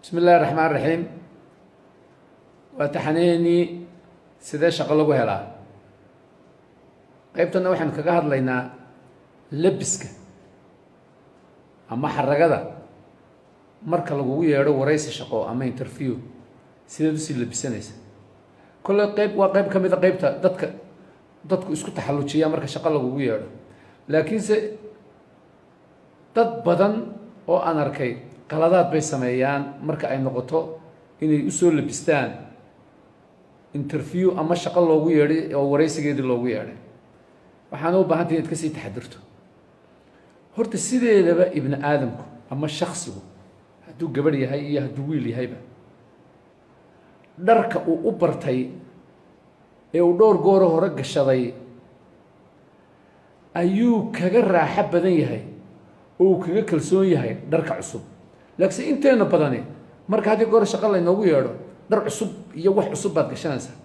بسم الله الرحمن الرحيم وتحنيني سيدي شغل لغو هلا قيبتنا وحن كغا هدلينا لبسك اما حرقدا marka lagu yeero wareysi shaqo ama interview sidoo si labsanaysa kullu qayb waa qayb kamid ah qaybta dadku isku taxallujiya marka shaqo lagu yeero laakiin se dad badan oo aan arkay qaladaad bay sameeyaan marka ay noqoto inay u soo labistaan interview ama shaqo loogu yeeray oo wareysigeedii loogu yeeray waxaan u baahantahay inaad ka sii taxadirto horta sideedaba ibn aadamku ama shakhsigu hadduu gabadh yahay iyo hadduu wiil yahayba dharka uu u bartay ee uu dhowr goor hore gashaday ayuu kaga raaxo badan yahay oo uu kaga kalsoon yahay dharka cusub laakiin inteena badani marka haddii goor shaqo la inoogu yeedho dhar cusub iyo wax cusub baad gashanaysaa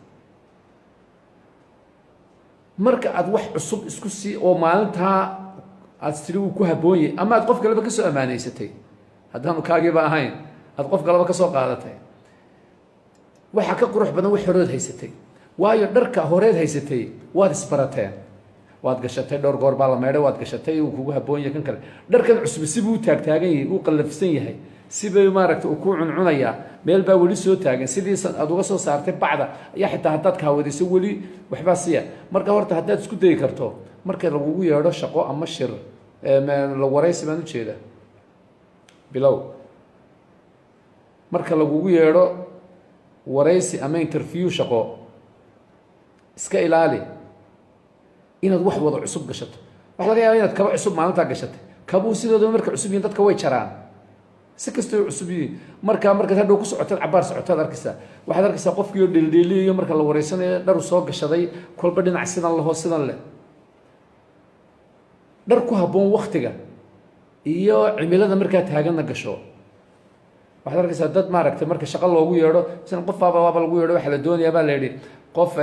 marka aad wax cusub isku sii oo maalintaa aad tiri uu ku habboon yahay ama aad qof kaleba ka soo amaaneysatay haddaanu kaagiiba ahayn aad qof kaleba ka soo qaadatay waxa ka qurux badan wax horeed haysatay waayo dharka horeed haysatay waad isbarateen waad gashatay dhowr goor baa la meedhay waad gashatay uu kugu habboon yahay kan kale dharkan cusub sibuu u taagtaagan yahay uu qallafsan yahay sibay maaragtay uu ku cuncunayaa meel baa weli soo taagan sidiisan aad uga soo saartay bacda ayaa xitaa haddaad kaawadayso weli waxbaa siya marka horta haddaad isku dayi karto marka lagugu yeedho shaqo ama shir la waraysi baan ujeeda bilow marka lagugu yeedho waraysi ama interview shaqo iska ilaali inaad wax wada cusub gashato waxa laga yaabaa inaad kaba cusub maalintaa gashatay kabuu sidooda marka cusub yihiin dadka way jaraan si kastoo cusub yihiin markaad hadhow ku socotaad cabaar socotaad arkaysaa waxaad arkaysaa qofkii oo dheeldheeliyayo marka la wareysanayo dharu soo gashaday kolba dhinac sidan lahoo sidan leh dhar ku habboon waktiga iyo cimilada markaa taaganna gasho waxaad arkaysaa dad maaragtay marka shaqo loogu yeedho sidan qof waaba lagu yeedho waxa la doonayaa baa la yidhi qof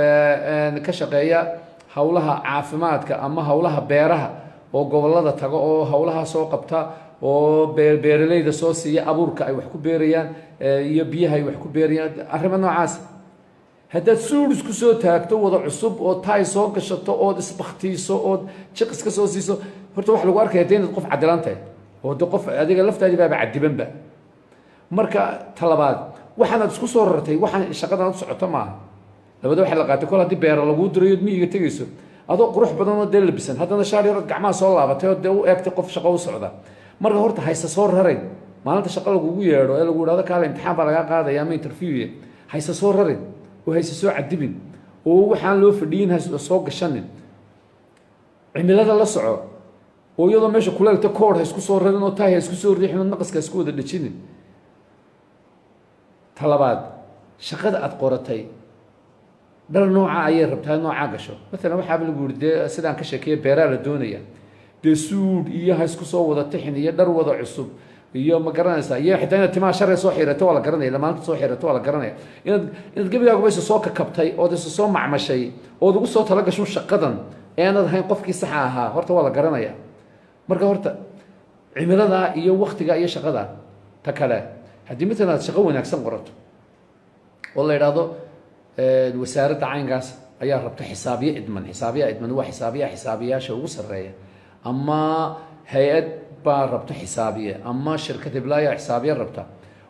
ka shaqeeya hawlaha caafimaadka ama hawlaha beeraha oo gobollada tago oo hawlaha soo qabta oo beeralayda soo siiya abuurka ay wax ku beerayaan iyo biyaha ay wax ku beerayaan arrimo noocaas haddaad suur isku soo taagto wada cusub oo taay soo gashato ood isbaktiiso ood jiq iska soo siiso horta waxa lagu arkaya dee inaad qof cadilan tahay oo de qof adiga laftaadii baaba cadibanba marka talabaad waxaanaad isku soo rartay waxaan shaqadan u socoto maaha labada waxa la qaatay kol haddii beero laguu dirayo miyiga tegayso adoo qurux badan oo dee labisan haddana shaar yarood gacmaha soo laabatay oo dee u eegtay qof shaqo u socda marka horta hayse soo rarin maalinta shaqo lagugu yeedho ee lagu idhahdo kaale imtixaan baa lagaa qaadaya ama interviewye hayse soo rarin oo hayse soo cadibin oo waxaan loo fadhiyin soo gashanin cimilada la soco oo iyadoo meesha kuleelta koor ha isku soo rarin oo tahay ha isku soo riixin oo naqaska ha isku wada dhejinin talabaad shaqada aad qoratay dhar nooca ayay rabtaa noocaa gasho maalan waxaaba lagu yidhi dee sidaan ka sheekeeya beeraa la doonaya dee suud iyo ha isku soo wada tixin iyo dhar wada cusub iyo ma garanaysaa iyo xitaa inaad timaha sharee soo xirato waa la garanaya ila maalinta soo xirato waa la garanaya inaad gebigaaguba isa soo kakabtay ood isa soo macmashay ood ugu soo talagasho shaqadan aanad ahayn qofkii saxa ahaa horta waa la garanaya marka horta cimilada iyo waktiga iyo shaqada ta kale haddii matalan aad shaqo wanaagsan qorato oo la idhaahdo wasaaradda caynkaas ayaa rabta xisaabiye idman waa xisaabiyaasha ugu sarreeya ama hay-ad baa rabta xisaabiye ama shirkad hiblaayaa xisaabiye rabta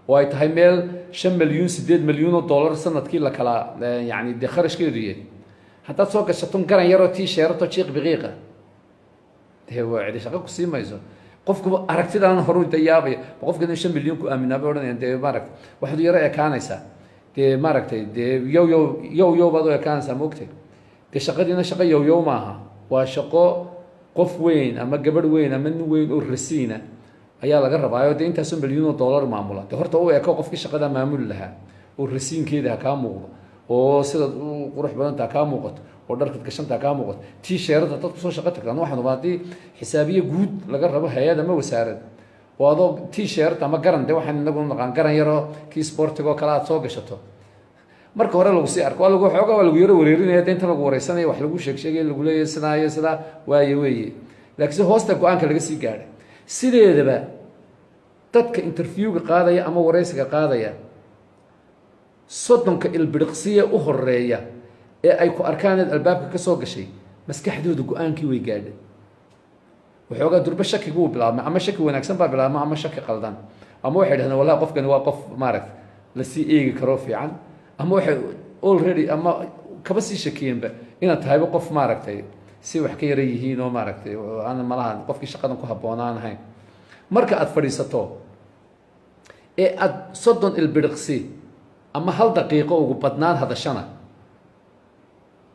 oo ay tahay meel 5 milyuun 8 milyuun oo dollar sanadkii la kala yani dee kharashkeedu yahay haddaad soo gashato garan yaroo tii sheerato jiiq biqiiqa dee waa cidi shaqo ku sii mayso qofkuba aragtidaan horu dayaabaya qofkan 5 milyuun ku aaminaaba odhanayaan dee maaragta waxaad yaro ekaanaysaa dee maaragtay dee yow baad u ekaanaysaa moogtay dee shaqadiina shaqo yow maaha waa shaqo qof weyn ama gabadh weyn ama nin weyn oo rasiina ayaa laga rabaayo dee intaasoo milyuun oo dollar maamula dee horta u eko qofkii shaqada maamuli lahaa oo rasiinkeeda ha kaa muuqdo oo sidaad u qurux badanta ha kaa muuqato oo dharkad gashanta ha kaa muuqato tii sheerada dad kusoo shaqo tagtaan waxaan ubaa haddii xisaabiye guud laga rabo hay-ad ama wasaarad oo adoo tii sheerta ama garan dee waxaan inagu naqaan garan yaroo kii sportiga oo kale aad soo gashato marka hore lagu sii arko xoogaa waa lagu yaro wareerinaya de inta lagu wareysanaya wax lagu sheegsheegay lagu leeyahay sidaa iyo sidaa waaye weeye laakiin se hoosta go-aanka laga sii gaadhay sideedaba dadka interviewga qaadaya ama waraysiga qaadaya soddonka ilbiriqsiye u horeeya ee ay ku arkaan inaad albaabka ka soo gashay maskaxdooda go-aankii way gaadhay waxoogaa durba shakigu uu bilaabmay ama shaki wanaagsan baa bilaabma ama shaki qaldan ama waxay dhahdeen wallahi qofkani waa qof maaragta lasii eegi karo fiican ama waxay already ama kaba sii shakiyeenba inaad tahayba qof maaragtay si wax ka yara yihiin oo maaragtay aan malaha qofkii shaqadan ku habboonaan ahayn marka aad fadhiisato ee aad 30 ilbiriqsi ama hal daqiiqo ugu badnaan hadashana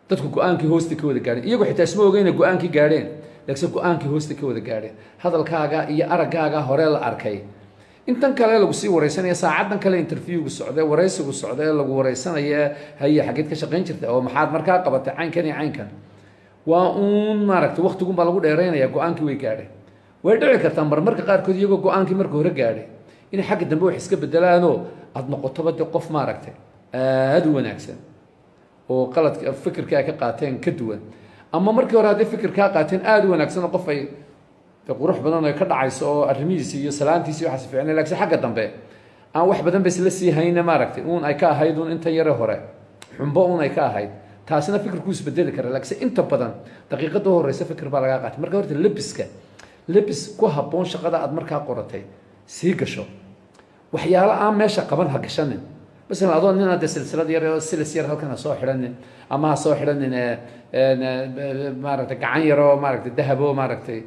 dadku go-aankii hoosta ka wada gaadheen iyagoo xitaa isma ogeyn inay go-aankii gaadheen laakiin go-aankii hoosta ka wada gaadheen hadalkaaga iyo araggaaga hore la arkay intan kale lagu sii wareysanaya saacadan kale interviewgu socday wareysigu socday lagu wareysanaya haye xageed ka shaqayn jirtay oo maxaad markaa qabatay caynkan iyo caynkan waa uun maaragtay waqtigun baa lagu dheeraynaya go-aankii way gaadheen way dhici kartaa marmarka qaarkood iyagoo go-aankii marka hore gaadhay in xagga dambe wax iska bedelaanoo aada noqotoba de qof maaragtay aada u wanaagsan oo qaladka fikirka ay ka qaateen ka duwan ama markii hore hadday fikirkaa qaateen aada u wanaagsan oo qof ay qurux badan ay ka dhacayso oo arrimihiisi iyo salaantiisi waxaas fiicnay laakiin xagga dambe aan wax badan ba isla sii hayna maaragtay uun ay ka ahayd uun inta yare hore xumbo uun ay ka ahayd taasina fikirku isbedeli kara laakiin inta badan daqiiqada horeysa fikir baa laga qaatay marka horta labis ku habboon shaqada aad markaa qoratay sii gasho waxyaalo aan meesha qaban ha gashanin مثلا أظن إن هذا سلسلة يرى سلسلة هالكنا صاح حرنا أما صاح حرنا مارك عنيرة مارك الذهب مارك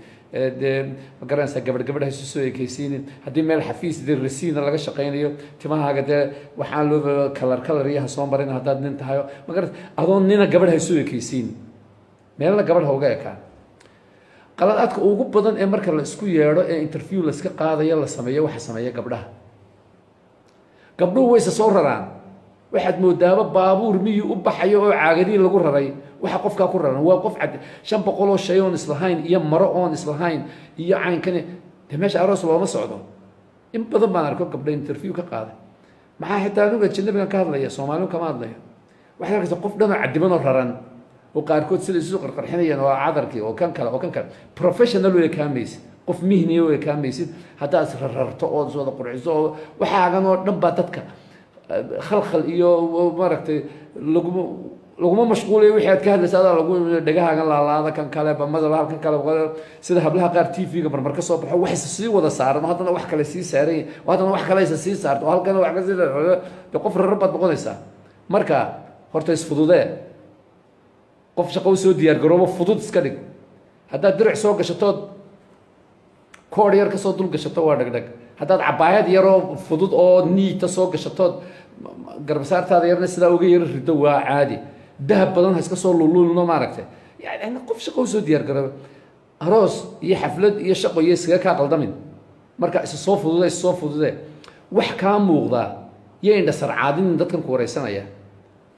قرن قبل هالسوي كيسين هدي مال حفيز ذي الرسين اللي قش قينيو تما هكذا وحالو كلر ريها صوم برينا هذا ننتهايو ما قرن أظن إن قبل هالسوي كيسين مال قبل هو جاي كان قلادك ugu badan ee marka la isku yeero ee interview la iska qaadayo la sameeyo waxa sameeya gabdhaha gabdhuhu way soo raraan waxaad moodaaba baabuur miyuu u baxayo oo caagadii lagu raray waxa qofka ku raran waa qof cad 500 oo shay oo islahayn iyo maro oo islahayn iyo caynkan meesha aroos looma socdo in badan baan arko gabdho interview ka qaaday maxaa xitaa nuga jinabiga ka hadlaya Soomaalidu kama hadlaya waxa arkaysa qof dhan cadiban oo raran وقاركود سيد سوق القرحينية وعذركي وكان كلا professional ولا كاميس قف مهني ولا كاميس هذا سررت أو زود قرعزو وحاجة نبى تتك خلخل إيو ومركت لقمة مشغولة وحيد كهذا سأدا لقول دجاها قال الله هذا كان كلا بمزرعة كان كلا بقول سيد هبلها قار تي في قبل مركز صبح وحس السي وذا صار ما هذا وح كلا سي ساري وهذا وح كلا يسسي صار وهل كان وح كذا بقف الربط بقول يسا مركا هرتيس فضوده qof shaqo soo diyaar garoobo fudud iska dhig haddaad diric soo gashatood koor yar ka soo dul gashato waa dhagdhag haddaad cabaayad yaroo fudud oo niita soo gashatood garbasaartaada yarna sidaa uga yar rido waa caadi dahab badan ha iska soo lululno maaragtay yani qof shaqo soo diyaar garoobo aroos iyo xaflad iyo shaqo iyo iskaga kaa qaldamin marka isa soo fudude wax kaa muuqda iyo indha sarcaadin dadkan ku wareysanaya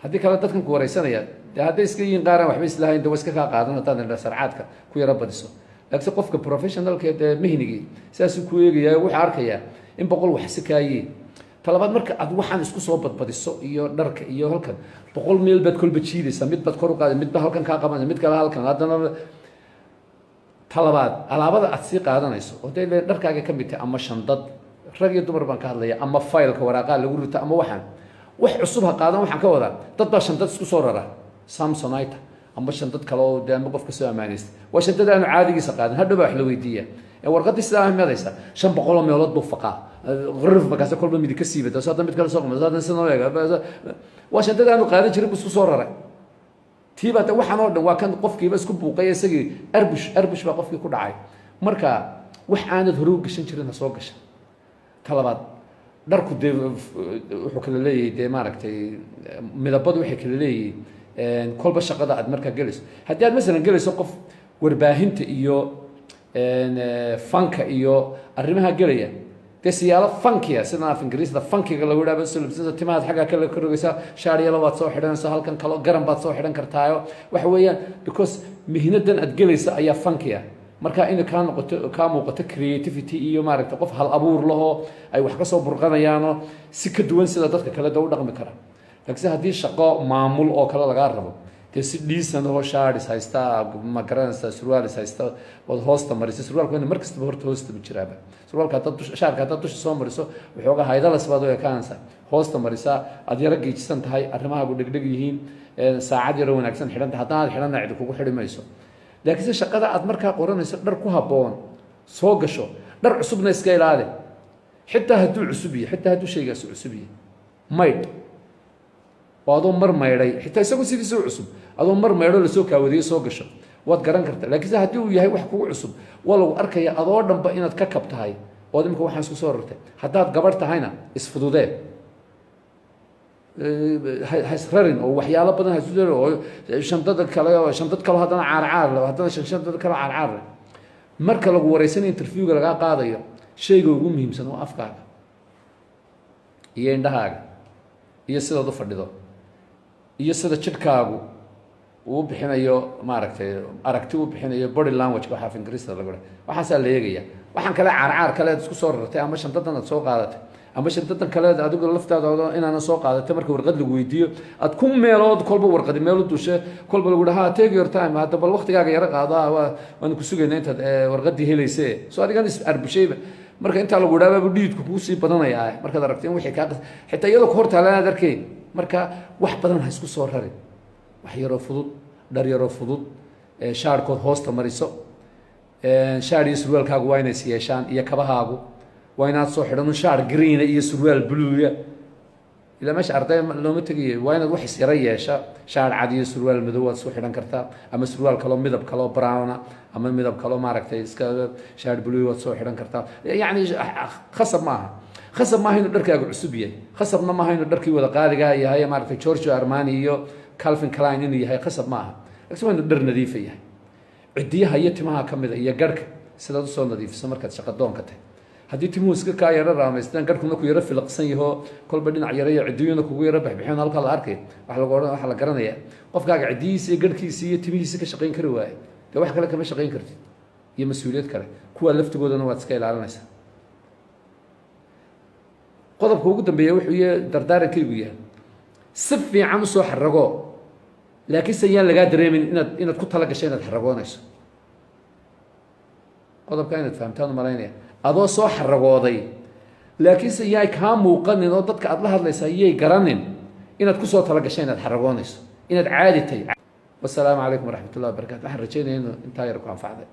haddii kale dadkan ku wareysanaya هذا يسكين قارن وحبي إسلاه إنت وسكها قادنا تان سرعاتك كوي رب دسو لكن قفك بروفيشنال كده مهني ساسو كوي يا وحاركيا إن بقول وحسكاي طلبات مرك أدوحان إسكو صوبت بدسو إيو درك إيو هالكن بقول ميل بد كل بتشيلي سميت بد كرو قادم ميت بهالكن كاقمان ميت كلا هالكن هذا طلبات على بعض أتسيق هذا نيسو وده درك أجا كم بيت أما شنطة رجع دمر بنكهلا أما فايل كوراقة اللي يقولوا تأما وحن عصبها قادم وحن كودا تطبع شنطة إسكو صورة سامسونايت أما شنطة كلو دام بقف كسوة مانيست وشنطة أنا عادي سقادن هذا بقى حلويدية ورقة السلام ماذا يسا شن بقولهم يولد بفقة غرف بقى كل بمدي كسيبة ده صار بيتكلم سوق مزاد سنة ويا وشنطة أنا قاعد أشرب بس صورة تيبا وحنا وكان قف كي بس كبو قيس سجي أربش بقف كي كل عاي مركا وحنا ظهروق عشان شرنا سوق عشان طلبات دركو ده وحكي لي ده ماركتي ملابد وحكي لي كل بشقة قاعد مركز جلس هدي مثلا جلس وقف ورباهنت إيو فانك إيو الرمها جرية تسيالة فانكية سنة في إنجليز ده فانكي قالوا ولا بس تماد حاجة كله كروجسا شارية لو بتصو حدنا سهل كان كلو جرم بتصو حدنا كرتايو وحويا because مهندن أتجلس أيا فانكية مركا إنه كان وقت creativity إيو مارك تقف هالأبور له أي وحكسو برقنا يانو سكدون سيدا دتك كلا دور رقم كرا لكن هذه الشقاء معمول أو كلا لقاربه dee si dhiisan oo shaadhis haystaa ma garanaysaa surwaalis haysta ood hoosta marisa surwaalku ina mar kastaba horta hoostaba jiraaba surwaalka haddaad shaarka haddaad dusha soo mariso waxoogaa haydalas baad u ekaanaysaa hoosta marisaa aad yaro geejisan tahay arrimahaagu dhegdheg yihiin saacad yaro wanaagsan xidhanta haddana aad xidhanna cidi kugu xidhi mayso laakiinse shaqada aad markaa qoranayso dhar ku habboon soo gasho dhar cusubna iska ilaali xitaa hadduu cusub yahay xitaa hadduu shaygaasi cusub yahay maydh oo adoo mar maydhay xitaa isagu sidiisa u cusub adoo mar maydho lasoo kaawadiyey soo gasho waad garan kartaa laakiinse haddii uu yahay wax kugu cusub waa lagu arkaya adoo dhanba inaad ka kab tahay ood imika waxaan isku soo rartay haddaad gabarh tahayna isfududee haisrarin oo waxyaalo badan haisudee oo shandada kale oo shandad kalo haddana caarcaar leh haddana shandad kalo caarcaar leh marka lagu wareysanaya interviewga lagaa qaadayo shayga ugu muhiimsan waa afkaaga iyo indhahaaga iyo sidaad u fadhido iyo sida jidhkaagu uu bixinayo maaragtay aragti uu bixinayo body language waxa af ingiriista lagu dhahay waxaasaa la eegaya waxaan kale caarcaar kale aad isku soo rartay ama shandadan aad soo qaadatay ama shandadan kale adigu laftaada inaanan soo qaadatay marka warqad lagu weydiiyo aad ku meelood kolba warqadi meel u dushe kolba lagu dhaha take your time hadda bal waqtigaaga yara qaado waan ku sugayna intaad warqadii helayse soo adigan is arbishayba marka intaa lagu dhaabaa dhiidku kuu sii badanayaa markaad aragto in wixii kaa xitaa iyadoo ku hortaalan aad arkay marka wax badan ha isku soo rarin wax yaroo fudud dhar yaroo fudud shaarkood hoosta mariso shaar iyo surwaalkaagu waa inay is yeeshaan iyo kabahaagu waa inaad soo xidhan shaar greena iyo surwaal bluuya ilaa meesha arday looma tegayo waa inaad wax is yaro yeesha shaar cad iyo surwaal madow waad soo xidhan kartaa ama surwaal kaloo midab kaloo browna ama midab kaloo maaragtay iska shaar blue waad soo xidhan kartaa yacni khasab maaha khasab maaha inuu dharkaaga cusub yahay khasabna maaha inuu dharkii wada qaaligaa yahay maaragtay Giorgio Armani iyo Calvin Klein inuu yahay khasab maaha laakiin waa inuu dhar nadiifa yahay cidiyaha iyo timaha ka mid ah iyo garhka sidaad usoo nadiifiso markaad shaqo doonka tahay haddii timuhu iska kaa yaro raamaystaan garhkuna ku yaro filaqsan yaho kolba dhinac yaro iyo cidiyuna kugu yaro baxbixin halkaa la arkay waxa la garanaya qofkaaga cidiyiisa iyo garhkiisa iyo timihiisa ka shaqayn kari waaye dee wax kale kama shaqayn kartid iyo mas-uuliyad kale kuwa laftigoodana waad iska ilaalinaysaa qodobka ugu dambeeya wuxuu yahay dardaarankaygu yahay si fiican usoo xarago laakiin se yaan lagaa dareemin inaad ku tala gashay inaad xaragoonayso qodobka inaad fahamtaan u malaynaya adoo soo xaragooday laakiinse yaay kaa muuqanin oo dadka aad la hadlaysaa yay garanin inaad kusoo tala gashay inaad xaragoonayso inaad caadi tahay wasalaamu calaykum waraxmat ullahi wabarakatu waxaan rajeynaya inuu intaa yar ku anfacday